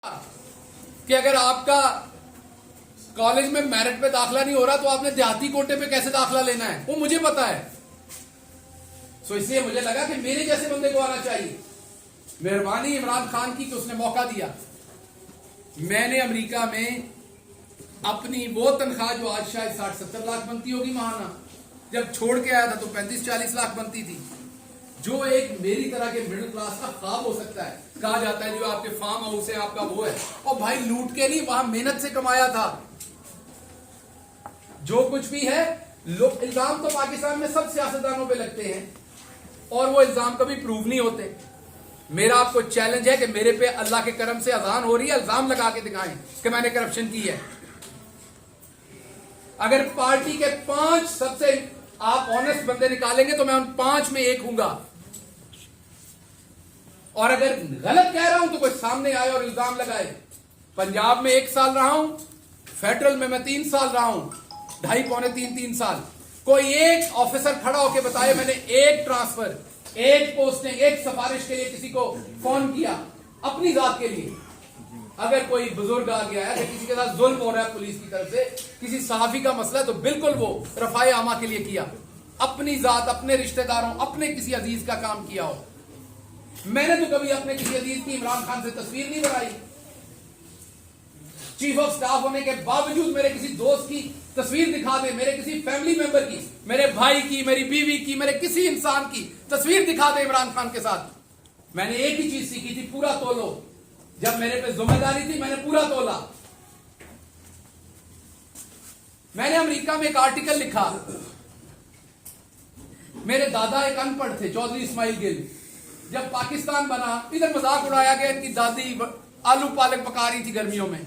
कि अगर आपका कॉलेज में मेरिट पे दाखला नहीं हो रहा तो आपने देहाती कोटे पे कैसे दाखला लेना है वो मुझे पता है। सो इसलिए मुझे लगा कि मेरे जैसे बंदे को आना चाहिए। मेहरबानी इमरान खान की कि उसने मौका दिया। मैंने अमेरिका में अपनी वो तनख्वाह जो आज शायद 60-70 लाख बनती होगी महाना, जब छोड़ के आया था तो 35-40 लाख बनती थी, जो एक मेरी तरह के मिडिल क्लास का ख्वाब हो सकता है। कहा जाता है जो आपके फार्म हाउस है आपका वो है, और भाई लूट के नहीं, वहां मेहनत से कमाया था। जो कुछ भी है, लोग इल्जाम तो पाकिस्तान में सब सियासतदानों पे लगते हैं और वो इल्जाम कभी प्रूव नहीं होते। मेरा आपको चैलेंज है कि मेरे पे अल्लाह के करम से अजान हो रही है, इल्जाम लगा के दिखाएं कि मैंने करप्शन की है। अगर पार्टी के 5 सबसे आप ऑनेस्ट बंदे निकालेंगे तो मैं उन 5 में एक हूंगा, और अगर गलत कह रहा हूं तो कोई सामने आए और इल्जाम लगाए। पंजाब में 1 साल रहा हूं, फेडरल में मैं 3 साल रहा हूं, 2.5-3 साल। कोई एक ऑफिसर खड़ा होकर बताए मैंने एक ट्रांसफर, एक पोस्टिंग, एक सिफारिश के लिए किसी को फोन किया अपनी जात के लिए। अगर कोई बुजुर्ग आ गया है, किसी के साथ जुल्म हो रहा है पुलिस की तरफ से, किसी सहाफी का मसला है, तो बिल्कुल वो रफाए आमा के लिए किया, अपनी जात, अपने रिश्तेदारों, अपने किसी अजीज का काम किया हो। मैंने तो कभी अपने किसी अजीज की इमरान खान से तस्वीर नहीं बनाई। चीफ ऑफ स्टाफ होने के बावजूद मेरे किसी दोस्त की तस्वीर दिखा दे, मेरे किसी फैमिली मेंबर की, मेरे भाई की, मेरी बीवी की, मेरे किसी इंसान की तस्वीर दिखा दे इमरान खान के साथ, मैंने एक ही चीज सीखी थी, पूरा तोलो। जब मेरे पे जिम्मेदारी थी मैंने पूरा तोला। मैंने अमेरिका में एक आर्टिकल लिखा। मेरे दादा एक अनपढ़ थे, चौधरी इस्माइल गिल। जब पाकिस्तान बना, इधर मजाक उड़ाया गया, इनकी दादी आलू पालक पका रही थी गर्मियों में।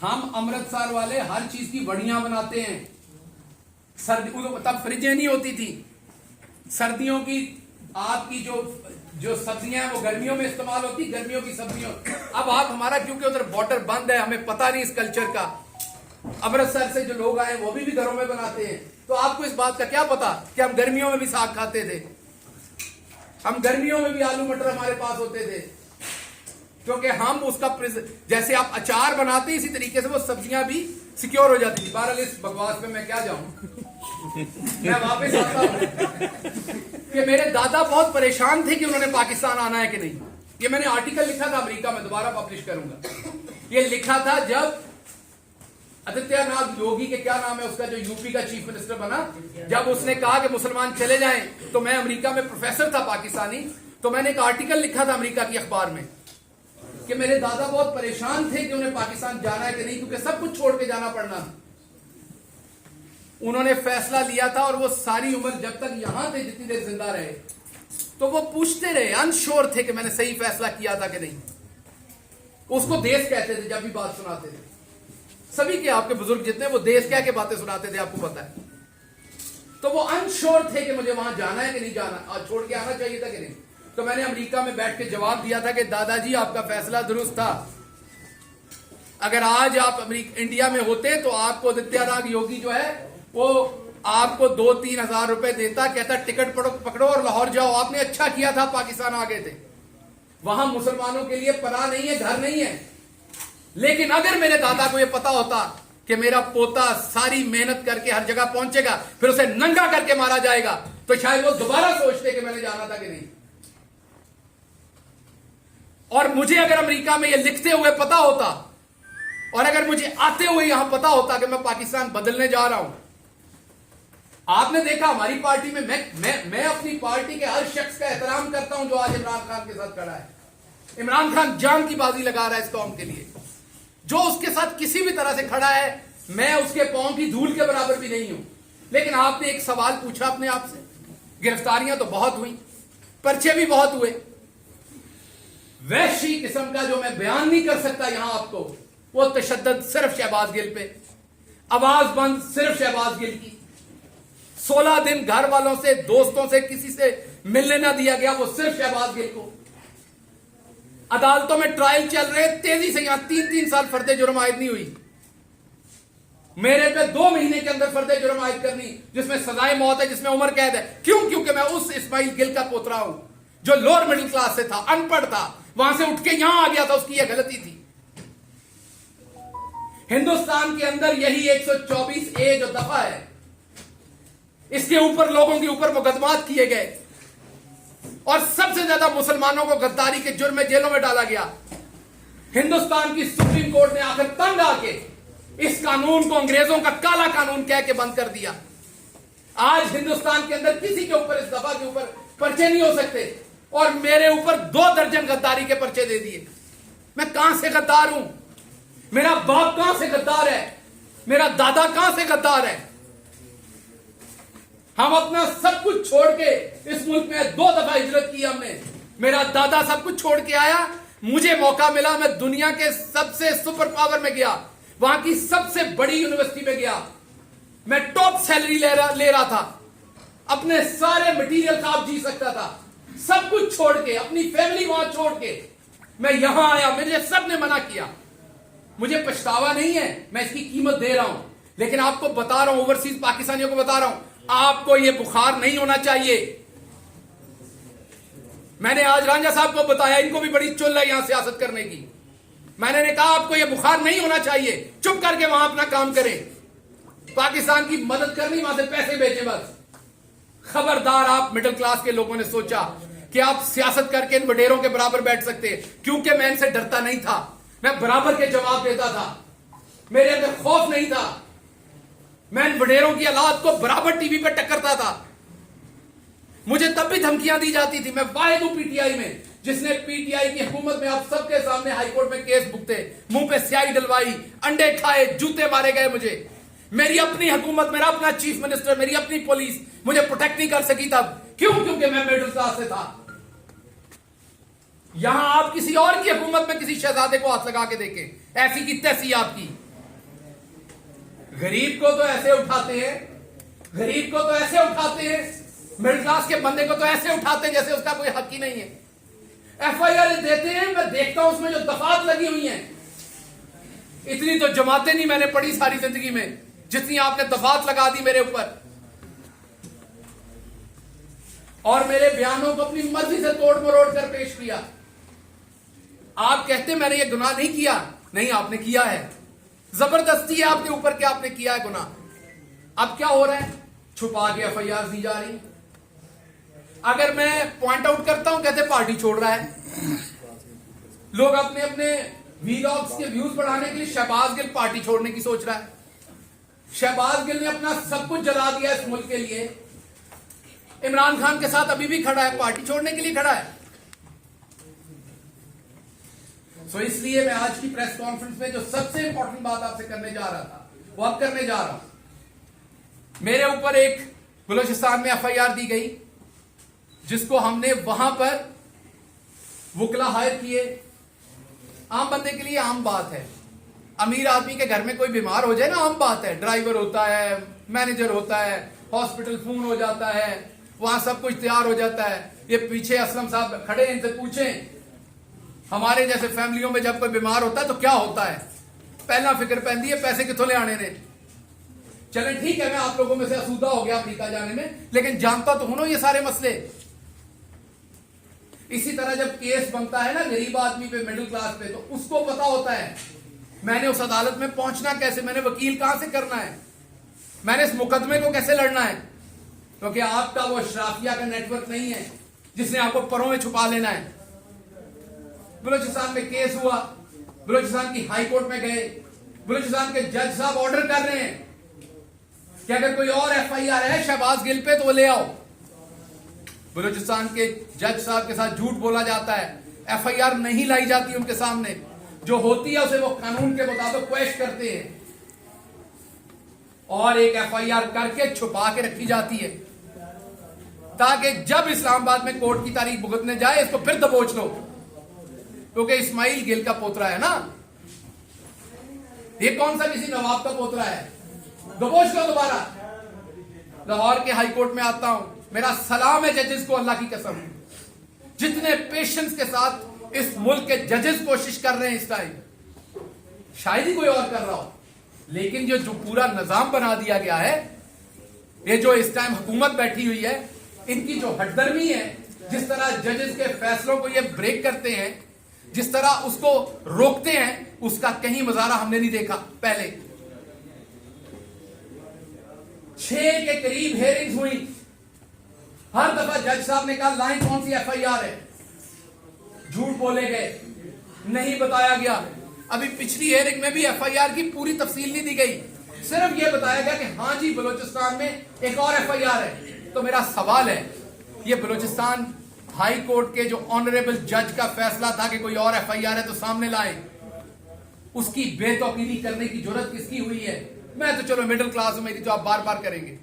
हम अमृतसर वाले हर चीज की वड़ियां बनाते हैं। सर्दी तब फ्रिजें नहीं होती थी, सर्दियों की आपकी जो सब्जियां हैं वो गर्मियों में इस्तेमाल होती, गर्मियों की सब्जियों। अब आप हमारा क्योंकि उधर बॉर्डर बंद है, हमें पता नहीं इस कल्चर का। अमृतसर से जो लोग आए वो भी घरों में बनाते हैं, तो आपको इस बात का क्या पता कि हम गर्मियों में भी साग खाते थे, हम गर्मियों में भी आलू मटर हमारे पास होते थे, क्योंकि हम उसका जैसे आप अचार बनाते हैं इसी तरीके से वो सब्जियां भी सिक्योर हो जाती थी। बहरहाल इस बकवास पे मैं क्या जाऊं मैं वापस आता हूं कि मेरे दादा बहुत परेशान थे कि उन्होंने पाकिस्तान आना है कि नहीं। ये मैंने आर्टिकल लिखा था अमेरिका में, दोबारा पब्लिश करूंगा। ये लिखा था जब आदित्यनाथ योगी के क्या नाम है उसका, जो यूपी का चीफ मिनिस्टर बना, जब उसने कहा कि मुसलमान चले जाएं, तो मैं अमेरिका में प्रोफेसर था पाकिस्तानी, तो मैंने एक आर्टिकल लिखा था अमेरिका की अखबार में कि मेरे दादा बहुत परेशान थे कि उन्हें पाकिस्तान जाना है कि नहीं, क्योंकि सब कुछ छोड़ के जाना पड़ना। उन्होंने फैसला लिया था और वो सारी उम्र जब तक यहां थे, जितनी देर जिंदा रहे, तो वो पूछते रहे, अनश्योर थे कि मैंने सही फैसला किया था कि नहीं। उसको देश कहते थे जब भी बात सुनाते थे। सभी के आपके बुजुर्ग जितने, वो देश कह के बातें सुनाते थे, आपको पता है। तो वो अनश्योर थे कि मुझे वहां जाना है कि नहीं जाना, और छोड़ के आना चाहिए था कि नहीं। तो मैंने अमेरिका में बैठ के जवाब दिया था कि दादाजी आपका फैसला दुरुस्त था। अगर आज आप इंडिया में होते तो आपको आदित्यनाथ योगी जो है वो आपको 2-3 हजार रुपए देता, कहता टिकट पकड़ो और लाहौर जाओ। आपने अच्छा किया था, पाकिस्तान आ गए थे। वहां मुसलमानों के लिए पनाह नहीं है, घर नहीं है। लेकिन अगर मेरे दादा को यह पता होता कि मेरा पोता सारी मेहनत करके हर जगह पहुंचेगा, फिर उसे नंगा करके मारा जाएगा, तो शायद वो दोबारा सोचते कि मैंने जाना था कि नहीं। और मुझे अगर अमेरिका में ये लिखते हुए पता होता, और अगर मुझे आते हुए यहां पता होता कि मैं पाकिस्तान बदलने जा रहा हूं। आपने देखा हमारी पार्टी में, मैं अपनी पार्टी के हर शख्स का एहतराम करता हूं जो आज इमरान खान के साथ खड़ा है। इमरान खान जान की बाजी लगा रहा है इस कौम के लिए। जो उसके साथ किसी भी तरह से खड़ा है, मैं उसके पांव की धूल के बराबर भी नहीं हूं। लेकिन आपने एक सवाल पूछा अपने आप से, गिरफ्तारियां तो बहुत हुई, पर्चे भी बहुत हुए। वैसी किस्म का जो मैं बयान नहीं कर सकता यहां आपको, वो तशद्दुद सिर्फ शहबाज गिल पे, आवाज बंद सिर्फ शहबाज गिल की। 16 दिन घर वालों से, दोस्तों से, किसी से मिलने ना दिया गया, वो सिर्फ शहबाज गिल को। अदालतों में ट्रायल चल रहे, तेजी से यहां 3-3 साल फर्दे जुर्म आयद नहीं हुई। मेरे पे 2 महीने के अंदर फर्दे जुर्म आयद करनी, जिसमें सजाए मौत है, जिसमें उम्र कैद है। क्यों? क्योंकि मैं उस इस्माइल गिल का पोतरा हूं जो लोअर मिडिल क्लास से था, अनपढ़ था, वहां से उठ के यहां आ गया था, उसकी यह गलती थी। हिंदुस्तान के अंदर यही 124A जो दफा है, इसके ऊपर लोगों के ऊपर मुकदमात किए गए और सबसे ज्यादा मुसलमानों को गद्दारी के जुर्म में जेलों में डाला गया। हिंदुस्तान की सुप्रीम कोर्ट ने आखिर तंग आके इस कानून को अंग्रेजों का काला कानून कह के बंद कर दिया। आज हिंदुस्तान के अंदर किसी के ऊपर, इस दफा के ऊपर पर्चे नहीं हो सकते, और मेरे ऊपर 2 दर्जन गद्दारी के पर्चे दे दिए। मैं कहां से गद्दार हूं? मेरा बाप कहां से गद्दार है? मेरा दादा कहां से गद्दार है? हम अपना सब कुछ छोड़ के इस मुल्क में 2 दफा हिजरत की हमने। मेरा दादा सब कुछ छोड़ के आया, मुझे मौका मिला, मैं दुनिया के सबसे सुपर पावर में गया, वहां की सबसे बड़ी यूनिवर्सिटी में गया, मैं टॉप सैलरी ले रहा था, अपने सारे मटेरियल से आप जी सकता था, सब कुछ छोड़ के, अपनी फैमिली वहां छोड़ के मैं यहां आया। मुझे सबने मना किया, मुझे पछतावा नहीं है, मैं इसकी कीमत दे रहा हूं। लेकिन आपको बता रहा हूं, ओवरसीज पाकिस्तानियों को बता रहा हूं, आपको यह बुखार नहीं होना चाहिए। मैंने आज रांझा साहब को बताया, इनको भी बड़ी चुल है यहां सियासत करने की। मैंने कहा आपको यह बुखार नहीं होना चाहिए, चुप करके वहां अपना काम करें, पाकिस्तान की मदद करनी, वहां से पैसे भेजे बस। खबरदार, आप मिडिल क्लास के लोगों ने सोचा कि आप सियासत करके इन वडेरों के बराबर बैठ सकते, क्योंकि मैं इनसे डरता नहीं था, मैं बराबर के जवाब देता था, मेरे अंदर खौफ नहीं था, मैं इन वडेरों की औलाद को बराबर टीवी पे टक्करता था। मुझे तब भी धमकियां दी जाती थी। मैं वाहिद हूं पीटीआई में जिसने पीटीआई की हुकूमत में आप सबके सामने हाईकोर्ट में केस भुगते, मुंह पे स्याही डलवाई, अंडे खाए, जूते मारे गए मुझे। मेरी अपनी हुकूमत, मेरा अपना चीफ मिनिस्टर, मेरी अपनी पुलिस मुझे प्रोटेक्ट नहीं कर सकी तब। क्यों? क्योंकि मैं मिडिल क्लास से था। यहां आप किसी और की हुकूमत में किसी शहजादे को हाथ लगा के देखें, ऐसी की तैसी आपकी। गरीब को तो ऐसे उठाते हैं, गरीब को तो ऐसे उठाते हैं, मिडिल क्लास के बंदे को तो ऐसे उठाते हैं जैसे उसका कोई हक ही नहीं है। एफआईआर देते हैं, मैं देखता हूं उसमें जो दफात लगी हुई हैं, इतनी तो जमातें नहीं मैंने पढ़ी सारी जिंदगी में जितनी आपने दफात लगा दी मेरे ऊपर, और मेरे बयानों को अपनी मर्जी से तोड़ मरोड़ कर पेश किया। आप कहते मैंने ये गुनाह नहीं किया, नहीं आपने किया है, जबरदस्ती है आपके ऊपर कि आपने किया है गुनाह। अब क्या हो रहा है? छुपा के एफआईआर दी जा रही। अगर मैं पॉइंट आउट करता हूं, कहते पार्टी छोड़ रहा है। लोग अपने अपने वीलॉग्स के व्यूज बढ़ाने के लिए शहबाज गिल पार्टी छोड़ने की सोच रहा है। शहबाज गिल ने अपना सब कुछ जला दिया इस मुल्क के लिए, इमरान खान के साथ अभी भी खड़ा है, पार्टी छोड़ने के लिए खड़ा है। सो इसलिए मैं आज की प्रेस कॉन्फ्रेंस में जो सबसे इंपॉर्टेंट बात आपसे करने जा रहा था वो अब करने जा रहा हूं। मेरे ऊपर एक बलूचिस्तान में एफआईआर दी गई, जिसको हमने वहां पर वुकला हायर किए। आम बंदे के लिए आम बात है, अमीर आदमी के घर में कोई बीमार हो जाए ना, आम बात है, ड्राइवर होता है, मैनेजर होता है, हॉस्पिटल फोन हो जाता है, वहां सब कुछ तैयार हो जाता है। ये पीछे असलम साहब खड़े हैं, इनसे पूछें हमारे जैसे फैमिलियों में जब कोई बीमार होता है तो क्या होता है? पहला फिक्र पैंदी है पैसे कितों ले आने ने। चले ठीक है, मैं आप लोगों में से असूदा हो गया अफ्रीका जाने में, लेकिन जानता तो हूं ना ये सारे मसले। इसी तरह जब केस बनता है ना गरीब आदमी पे, मिडिल क्लास पे, तो उसको पता होता है मैंने उस अदालत में पहुंचना कैसे, मैंने वकील कहां से करना है, मैंने इस मुकदमे को कैसे लड़ना है। क्योंकि आपका वो अशराफिया का नेटवर्क नहीं है जिसने आपको परों में छुपा लेना है। बलूचिस्तान में केस हुआ, बलूचिस्तान की हाई कोर्ट में गए, बलूचिस्तान के जज साहब ऑर्डर कर रहे हैं कि अगर कोई और एफआईआर है शहबाज गिल पे तो वो ले आओ। बलूचिस्तान के जज साहब के साथ झूठ बोला जाता है, एफआईआर नहीं लाई जाती उनके सामने, जो होती है उसे वो कानून के मुताबिक क्वेश्चन करते हैं और एक एफआईआर करके छुपा के रखी जाती है ताकि जब इस्लामाबाद में कोर्ट की तारीख भुगतने जाए इसको फिर दबोच लो। क्योंकि इस्माइल गिल का पोतरा है ना, ये कौन सा किसी नवाब का पोतरा है, दबोच लो दोबारा। लाहौर के हाई कोर्ट में आता हूं, मेरा सलाम है जजेस को, अल्लाह की कसम, जितने पेशेंस के साथ इस मुल्क के जजेस कोशिश कर रहे हैं इस टाइम, शायद ही कोई और कर रहा हो। लेकिन जो पूरा निजाम बना दिया गया है, ये जो इस टाइम हुकूमत बैठी हुई है, इनकी जो हटदर्मी है, जिस तरह जजेस के फैसलों को ये ब्रेक करते हैं, जिस तरह उसको रोकते हैं, उसका कहीं मुजाहरा हमने नहीं देखा पहले। 6 के करीब हेयरिंग्स हुई, हर दफा जज साहब ने कहा लाइन कौन सी एफआईआर है, झूठ बोले गए, नहीं बताया गया। अभी पिछली हेयरिंग में भी एफआईआर की पूरी तफसील नहीं दी गई, सिर्फ यह बताया गया कि हाँ जी बलूचिस्तान में एक और एफआईआर है। तो मेरा सवाल है, ये बलूचिस्तान हाई कोर्ट के जो ऑनरेबल जज का फैसला था कि कोई और एफआईआर है तो सामने लाए, उसकी बेतौकीदी करने की जरूरत किसकी हुई है? मैं तो चलो मिडिल क्लास हूं, मेरी तो आप बार बार करेंगे,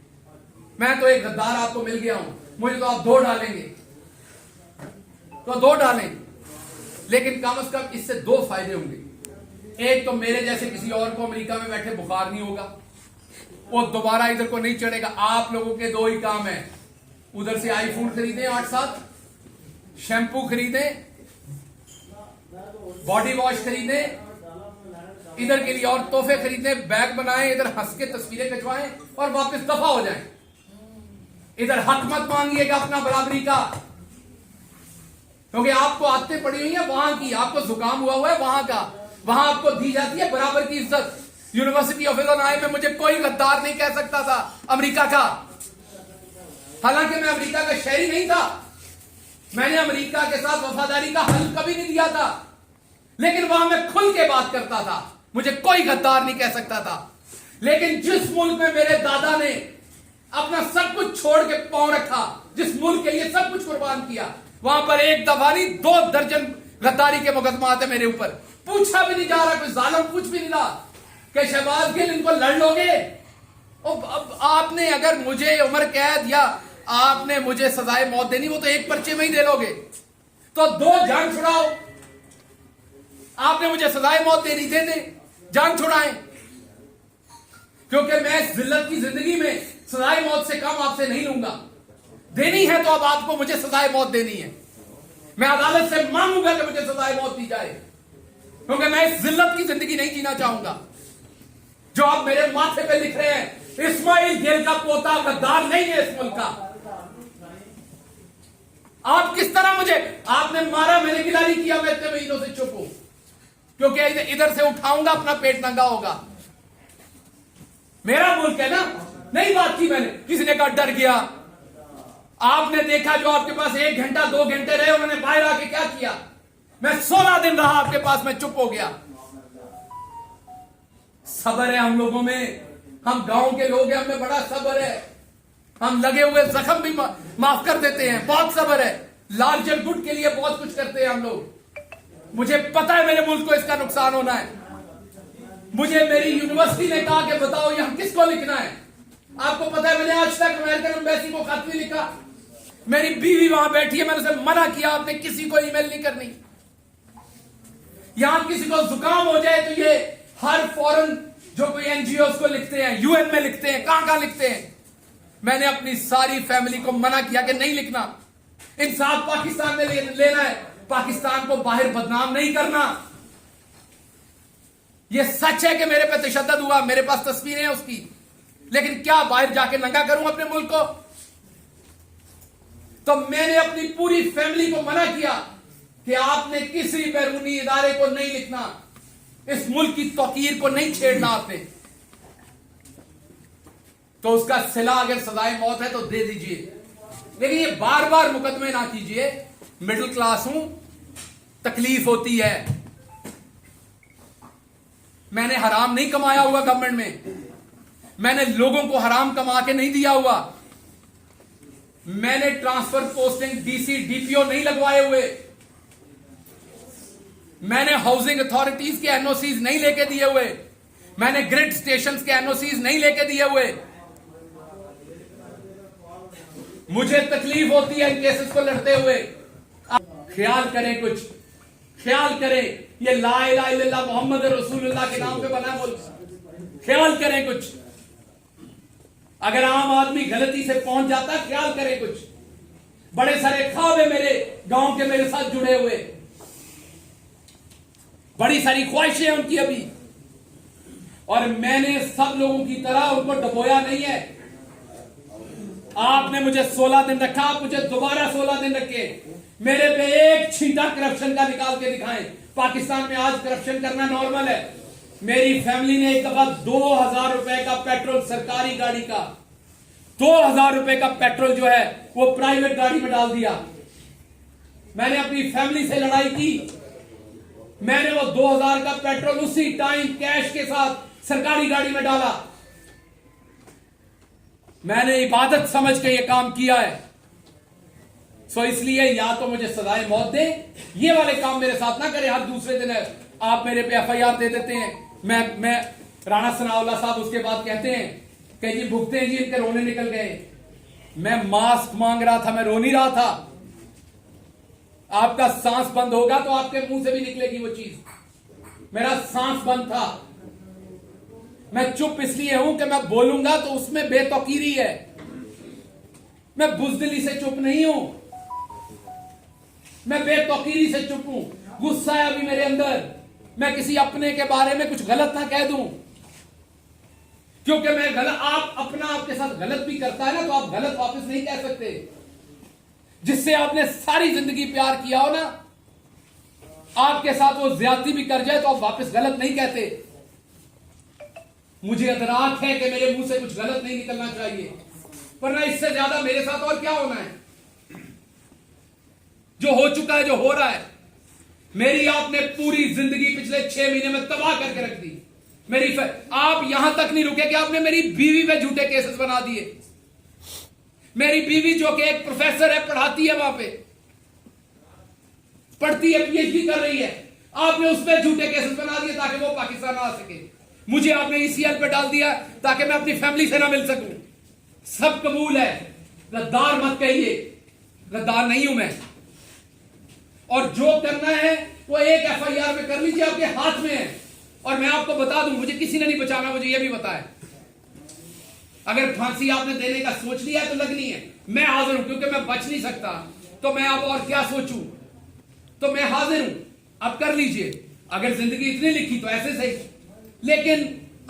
मैं तो एक गद्दार आपको मिल गया हूं, मुझे तो आप 2 डालेंगे तो 2 डालें, लेकिन कम से कम इससे 2 फायदे होंगे। एक तो मेरे जैसे किसी और को अमेरिका में बैठे बुखार नहीं होगा, वो दोबारा इधर को नहीं चढ़ेगा। आप लोगों के 2 ही काम है, उधर से आईफोन खरीदें 8-7, शैम्पू खरीदें, बॉडी वॉश खरीदें, इधर के लिए और तोहफे खरीदें, बैग बनाएं, इधर हंस के तस्वीरें खिंचवाएं और वापस दफा हो जाएं। इधर हक मत मांगिएगा अपना बराबरी का, क्योंकि आपको आदतें पड़ी हुई है वहां की, आपको जुकाम हुआ है वहां का, वहां आपको दी जाती है बराबर की इज्जत। यूनिवर्सिटी ऑफ इलिनॉय में मुझे कोई गद्दार नहीं कह सकता था अमेरिका का, हालांकि मैं अमेरिका का शहरी नहीं था, मैंने अमेरिका के साथ वफादारी का हल कभी नहीं दिया था, लेकिन वहां मैं खुल के बात करता था, मुझे कोई गद्दार नहीं कह सकता था। लेकिन जिस मुल्क में मेरे दादा ने अपना सब कुछ छोड़ के पांव रखा, जिस मुल्क के लिए सब कुछ कुर्बान किया, वहां पर एक दफा नहीं 2 दर्जन गद्दारी के मुकदमा आते मेरे ऊपर। पूछा भी नहीं जा रहा, कोई जालिम पूछ भी नहीं रहा कि शहबाज गिल इनको लड़ लोगे। अब आपने अगर मुझे उम्र कैद या आपने मुझे सजाए मौत देनी, वो तो एक पर्चे में ही दे लोगे, तो 2 जान छुड़ाओ। आपने मुझे सजाए मौत देनी, दे दे, जान छुड़ाएं, क्योंकि मैं जिल्लत की जिंदगी में सजाए मौत से कम आपसे नहीं लूंगा। देनी है तो अब आपको मुझे सजाए मौत देनी है, मैं अदालत से मांगूंगा कि मुझे सजाए मौत दी जाए, क्योंकि मैं इस जिल्लत की जिंदगी नहीं जीना चाहूंगा। जो आप मेरे माथे पे लिख रहे हैं, इस्माइल गिल का पोता गद्दार नहीं है इस मुल्क का। आप किस तरह मुझे आपने मारा, मैंने गिला नहीं किया, मैं इतने महीनों से चुप हूं, क्योंकि इधर से उठाऊंगा अपना पेट नंगा होगा। मेरा मुल्क है ना, नहीं बात की मैंने, किसी ने कहा डर गया। आपने देखा जो आपके पास 1 घंटा 2 घंटे रहे, उन्होंने बाहर आके क्या किया? मैं 16 दिन रहा आपके पास, मैं चुप हो गया। सब्र है हम लोगों में, हम गांव के लोग हैं, हमें बड़ा सब्र है, हम लगे हुए जख्म भी माफ कर देते हैं, बहुत सब्र है, लार्जर गुड के लिए बहुत कुछ करते हैं हम लोग। मुझे पता है मेरे मुल्क को इसका नुकसान होना है। मुझे मेरी यूनिवर्सिटी ने कहा कि बताओ यहां किसको लिखना है। आपको पता है मैंने आज तक अमेरिकन एम्बेसी को खत नहीं लिखा, मेरी बीवी वहां बैठी है, मैंने उसे मना किया आपने किसी को ईमेल नहीं करनी। यहां किसी को जुकाम हो जाए तो ये हर फॉरेन जो कोई एनजीओ को लिखते हैं, यूएन में लिखते हैं, कहां लिखते हैं। मैंने अपनी सारी फैमिली को मना किया कि नहीं लिखना, इंसाफ पाकिस्तान में लेना है, पाकिस्तान को बाहर बदनाम नहीं करना। यह सच है कि मेरे पे तशद्दुद हुआ, मेरे पास तस्वीरें हैं उसकी, लेकिन क्या बाहर जाके नंगा करूं अपने मुल्क को? तो मैंने अपनी पूरी फैमिली को मना किया कि आपने किसी बैरूनी इदारे को नहीं लिखना, इस मुल्क की तौकीर को नहीं छेड़ना आपने। तो उसका सिला अगर सजाए मौत है तो दे दीजिए, लेकिन ये बार बार मुकदमे ना कीजिए। मिडिल क्लास हूं, तकलीफ होती है। मैंने हराम नहीं कमाया हुआ गवर्नमेंट में, मैंने लोगों को हराम कमा के नहीं दिया हुआ, मैंने ट्रांसफर पोस्टिंग डीसी डीपीओ नहीं लगवाए हुए, मैंने हाउसिंग अथॉरिटीज के एनओसीज नहीं लेके दिए हुए, मैंने ग्रिड स्टेशंस के एनओसीज नहीं लेके दिए हुए। मुझे तकलीफ होती है इन केसेस को लड़ते हुए। ख्याल करें, कुछ ख्याल करें, ये ला इलाहा इल्लल्लाह मोहम्मद रसूलुल्लाह के नाम पे बना मुल्क, ख्याल करें कुछ। अगर आम आदमी गलती से पहुंच जाता, ख्याल करें कुछ। बड़े सारे ख्वाब है मेरे गांव के मेरे साथ जुड़े हुए, बड़ी सारी ख्वाहिशें हैं उनकी अभी, और मैंने सब लोगों की तरह उनको डबोया नहीं है। आपने मुझे 16 दिन रखा, आप मुझे दोबारा 16 दिन रखे, मेरे पे एक छींटा करप्शन का निकाल के दिखाएं, पाकिस्तान में आज करप्शन करना नॉर्मल है। मेरी फैमिली ने एक दफा 2000 रुपए का पेट्रोल, सरकारी गाड़ी का 2000 रुपए का पेट्रोल जो है वो प्राइवेट गाड़ी में डाल दिया। मैंने अपनी फैमिली से लड़ाई की, मैंने वो 2000 का पेट्रोल उसी टाइम कैश के साथ सरकारी गाड़ी में डाला। मैंने इबादत समझ के ये काम किया है। सो इसलिए या तो मुझे सजाए मौत दे, ये वाले काम मेरे साथ ना करे। हर दूसरे दिन है आप मेरे पे एफआईआर दे देते हैं। मैं राणा सनाउल्लाह साहब उसके बाद कहते हैं कि जी भुगते हैं जी, इनके रोने निकल गए। मैं मास्क मांग रहा था, मैं रो नहीं रहा था। आपका सांस बंद होगा तो आपके मुंह से भी निकलेगी वो चीज। मेरा सांस बंद था। मैं चुप इसलिए हूं कि मैं बोलूंगा तो उसमें बेतौकीरी है। मैं बुजदिली से चुप नहीं हूं, मैं बेतौकीरी से चुप हूं। गुस्सा है अभी मेरे अंदर, मैं किसी अपने के बारे में कुछ गलत ना कह दूं, क्योंकि मैं गलत, आप अपना आपके साथ गलत भी करता है ना तो आप गलत वापस नहीं कह सकते। जिससे आपने सारी जिंदगी प्यार किया हो ना, आपके साथ वो ज्यादती भी कर जाए तो आप वापस गलत नहीं कहते। मुझे अदराक है कि मेरे मुंह से कुछ गलत नहीं निकलना चाहिए, वरना इससे ज्यादा मेरे साथ और क्या होना है। जो हो चुका है, जो हो रहा है, मेरी आपने पूरी जिंदगी पिछले 6 महीने में तबाह करके रख दी। आप यहां तक नहीं रुके कि आपने मेरी बीवी पे झूठे केसेस बना दिए। मेरी बीवी जो कि एक प्रोफेसर है, पढ़ाती है, वहां पे पढ़ती है, पीएचडी कर रही है, आपने उस पर झूठे केसेस बना दिए ताकि वो पाकिस्तान आ सके। मुझे आपने ईसीएल पे डाल दिया ताकि मैं अपनी फैमिली से ना मिल सकूं। सब कबूल है, गद्दार मत कहिए, गद्दार नहीं हूं मैं। और जो करना है वो एक एफआईआर में कर लीजिए, आपके हाथ में है। और मैं आपको बता दूं, मुझे किसी ने नहीं बचाना, मुझे यह भी बताया। अगर फांसी आपने देने का सोच लिया तो लगनी है, मैं हाजिर हूं, क्योंकि मैं बच नहीं सकता। तो मैं अब और क्या सोचूं, तो मैं हाजिर हूं, अब कर लीजिए। अगर जिंदगी इतनी लिखी तो ऐसे सही। लेकिन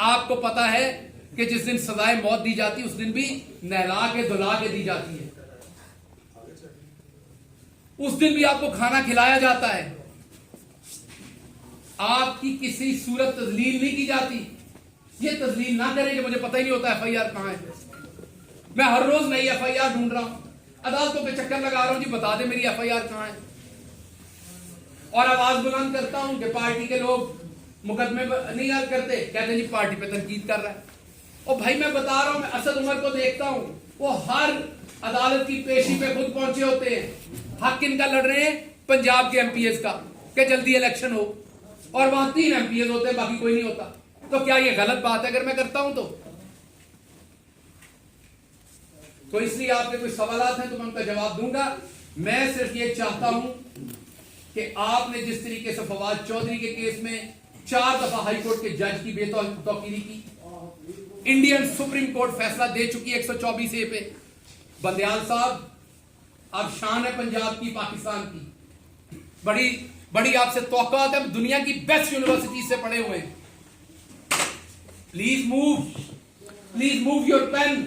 आपको पता है कि जिस दिन सजाए मौत दी जाती है उस दिन भी नहला के धुला के दी जाती है। उस दिन भी आपको खाना खिलाया जाता है, आपकी किसी सूरत तजलील नहीं की जाती। ये तजलील ना करें कि मुझे पता ही नहीं होता एफआईआर कहां है। मैं हर रोज नई एफआईआर ढूंढ रहा हूं, अदालतों पे चक्कर लगा रहा हूं, जी बता दे मेरी एफआईआर कहां है। और आवाज बुलंद करता हूं कि पार्टी के लोग मुकदमे नहीं हल करते, कहते जी पार्टी पे तनकीद कर रहा है। और भाई मैं बता रहा हूं, मैं असद उमर को देखता हूं, वो हर अदालत की पेशी पे खुद पहुंचे होते हैं। हक किनका लड़ रहे हैं? पंजाब के एमपीएस का, कि जल्दी इलेक्शन हो। और वहां 3 एमपीएस होते हैं, बाकी कोई नहीं होता। तो क्या ये गलत बात है अगर मैं करता हूं तो इसलिए आपके कोई सवालात हैं तो मैं उनका जवाब दूंगा। मैं सिर्फ ये चाहता हूं कि आपने जिस तरीके से फवाद चौधरी के केस में 4 दफा हाईकोर्ट के जज की बेतौकीरी की, इंडियन सुप्रीम कोर्ट फैसला दे चुकी है 124A पे। बंदयाल साहब, अब शान है पंजाब की, पाकिस्तान की। बड़ी बड़ी आपसे तौक़ात है, दुनिया की बेस्ट यूनिवर्सिटी से पढ़े हुए हैं। Please move your pen.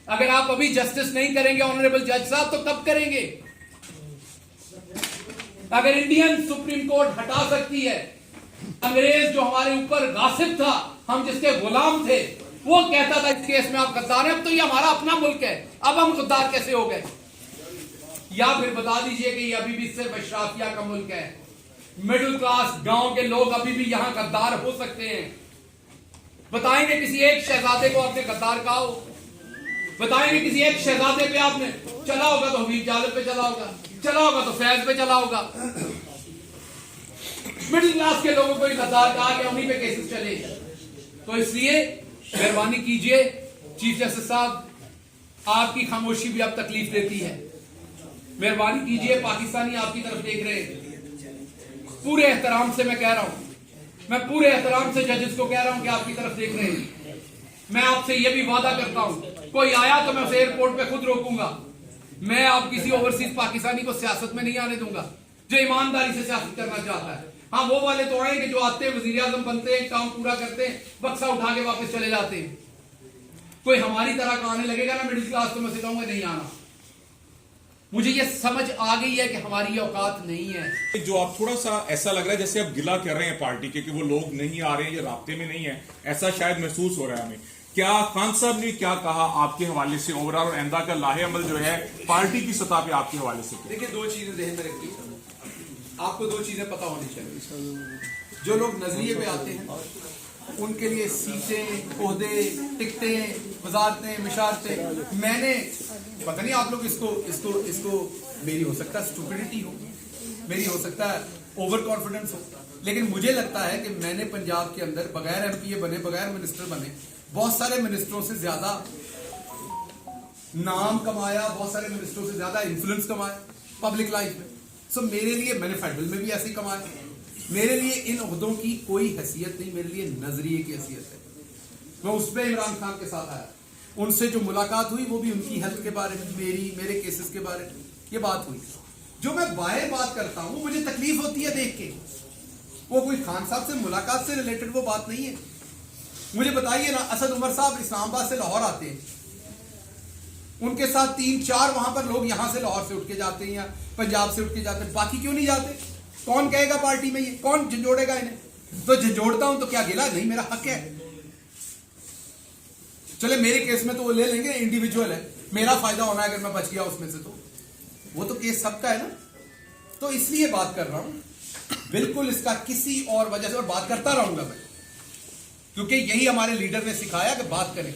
अगर आप अभी जस्टिस नहीं करेंगे ऑनरेबल जज साहब, तो कब करेंगे? अगर इंडियन सुप्रीम कोर्ट हटा सकती है, अंग्रेज जो हमारे ऊपर गासिब था, हम जिसके गुलाम थे, वो कहता था इस केस में आप गद्दार हैं, अब तो ये हमारा अपना मुल्क है, अब हम गद्दार कैसे हो गए? या फिर बता दीजिए कि ये अभी भी सिर्फ अशराफिया का मुल्क है, मिडिल क्लास गांव के लोग अभी भी यहां गद्दार हो सकते हैं। बताएंगे किसी एक शहजादे को आपने गद्दार कहा हो? बताएंगे किसी एक शहजादे पे आपने चला होगा तो हबीब जालिब पे चला होगा, चला होगा तो फैज पे चला होगा। मिडिल क्लास के लोगों को गद्दार कहा कि उन्हीं पे केसेस चले। तो इसलिए मेहरबानी कीजिए चीफ जस्टिस साहब, आपकी खामोशी भी अब तकलीफ देती है। मेहरबानी कीजिए, पाकिस्तानी आपकी तरफ देख रहे हैं। पूरे एहतराम से मैं कह रहा हूं, मैं पूरे एहतराम से जजेस को कह रहा हूं कि आपकी तरफ देख रहे हैं। मैं आपसे यह भी वादा करता हूं, कोई आया तो मैं उसे एयरपोर्ट पे खुद रोकूंगा। मैं आप किसी ओवरसीज पाकिस्तानी को सियासत में नहीं आने दूंगा जो ईमानदारी से सियासत करना चाहता है। हाँ, वो वाले तो आएंगे जो आते हैं, वजीर आजम बनते हैं, काम पूरा करते हैं, बक्सा उठा के वापस चले जाते हैं। कोई हमारी तरह का आने लगेगा ना मिडिल क्लास, तो मैं सिखाऊंगा नहीं आना। मुझे ये समझ आ गई है कि हमारी ये औकात नहीं है। जो आप थोड़ा सा ऐसा लग रहा है जैसे आप गिला कर रहे हैं पार्टी के कि वो लोग नहीं आ रहे हैं या राब्ते में नहीं है, ऐसा शायद महसूस हो रहा है हमें। क्या खान साहब ने क्या कहा आपके हवाले से ओवरऑल और आइंदा का लाहे अमल जो है पार्टी की सतह पे आपके हवाले से? देखिए, दो चीजें ध्यान में रखिए, आपको दो चीजें पता होनी चाहिए। जो लोग नजरिए पे आते हैं उनके लिए सीटें, ओहदे, टिकटें, वजारतें, मिशारतें, मैंने पता नहीं आप लोग इसको मेरी हो सकता है स्टुपिडिटी हो, मेरी हो सकता है ओवर कॉन्फिडेंस हो, लेकिन मुझे लगता है कि मैंने पंजाब के अंदर बगैर एमपीए बने, बगैर मिनिस्टर बने, बहुत सारे मिनिस्टरों से ज्यादा नाम कमाया, बहुत सारे मिनिस्टरों से ज्यादा इन्फ्लुएंस कमाया पब्लिक लाइफ में। सो मेरे लिए, मैंने फेडरल में भी ऐसे ही कमाया, मेरे लिए इन ओहदों की कोई हैसियत नहीं, मेरे लिए नजरिए की हैसियत है। मैं उस पर इमरान खान के साथ आया, उनसे जो मुलाकात हुई वो भी उनकी हेल्थ के बारे में, मेरे केसेस के बारे में ये बात हुई। जो मैं बाहर बात करता हूं मुझे तकलीफ होती है देख के, वो कोई खान साहब से मुलाकात से रिलेटेड वो बात नहीं है। मुझे बताइए ना, असद उमर साहब इस्लामाबाद से लाहौर आते हैं, उनके साथ 3-4 वहां पर लोग यहां से लाहौर से उठ के जाते हैं या पंजाब से उठ के जाते हैं, बाकी क्यों नहीं जाते? कौन कहेगा पार्टी में ये, कौन झंझोड़ेगा इन्हें? तो झंझोड़ता हूं तो क्या गिला? नहीं, मेरा हक है। चले मेरे केस में तो वो ले लेंगे, इंडिविजुअल है, मेरा फायदा होना है अगर मैं बच गया उसमें से, तो वो तो केस सबका है ना। तो इसलिए बात कर रहा हूं, बिल्कुल इसका किसी और वजह से, और बात करता रहूंगा मैं, क्योंकि यही हमारे लीडर ने सिखाया कि बात करें।